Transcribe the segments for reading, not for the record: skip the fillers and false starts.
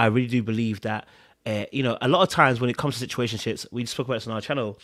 I really do believe that, you know, a lot of times when it comes to situationships, we spoke about this on our channel,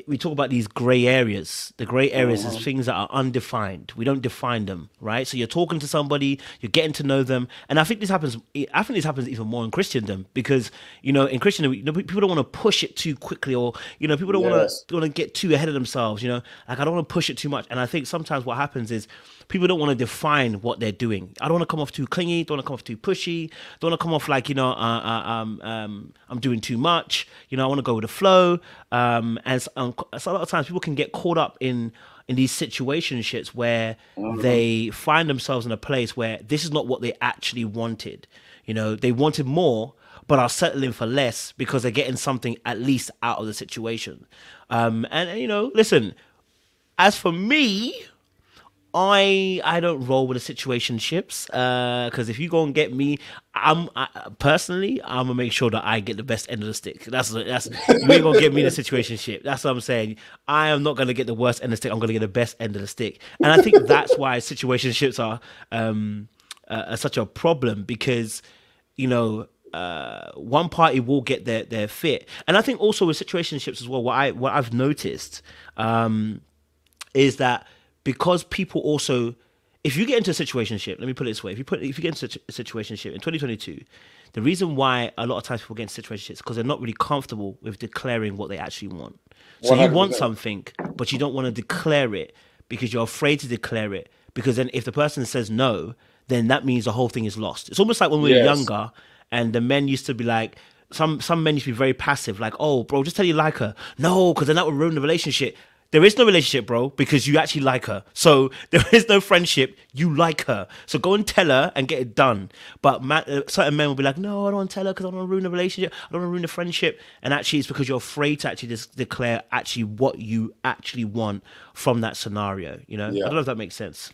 we talk about these gray areas. The gray areas is things that are undefined. We don't define them, right? So you're talking to somebody, you're getting to know them, and I think this happens. I think this happens even more in Christendom because, you know, in Christendom, you know, people don't want to push it too quickly, or, you know, people don't want to get too ahead of themselves. You know, like, I don't want to push it too much, and I think sometimes what happens is people don't want to define what they're doing. I don't want to come off too clingy. Don't want to come off too pushy. Don't want to come off like, you know, I'm doing too much. You know, I want to go with the flow. And so a lot of times people can get caught up in these situationships where they find themselves in a place where this is not what they actually wanted. You know, they wanted more, but are settling for less because they're getting something at least out of the situation. And you know, listen, as for me, I don't roll with the situationships because if you go and get me, personally, I'm gonna make sure that I get the best end of the stick. That's you ain't gonna get me the situationship. That's what I'm saying. I am not gonna get the worst end of the stick. I'm gonna get the best end of the stick, and I think that's why situationships are such a problem because, you know, one party will get their fit, and I think also with situationships as well. What I've noticed is that, because people also, if you get into a situationship, let me put it this way: if you get into a situationship in 2022, the reason why a lot of times people get into situationships is because they're not really comfortable with declaring what they actually want. So 100%. You want something, but you don't want to declare it because you're afraid to declare it, because then if the person says no, then that means the whole thing is lost. It's almost like when we were younger, and the men used to be like, some men used to be very passive, like, oh, bro, just tell you like her. No, because then that would ruin the relationship. There is no relationship, bro, because you actually like her. So there is no friendship. You like her. So go and tell her and get it done. But certain men will be like, no, I don't want to tell her because I don't want to ruin the relationship. I don't want to ruin the friendship. And actually, it's because you're afraid to actually just declare actually what you actually want from that scenario. You know, I don't know if that makes sense.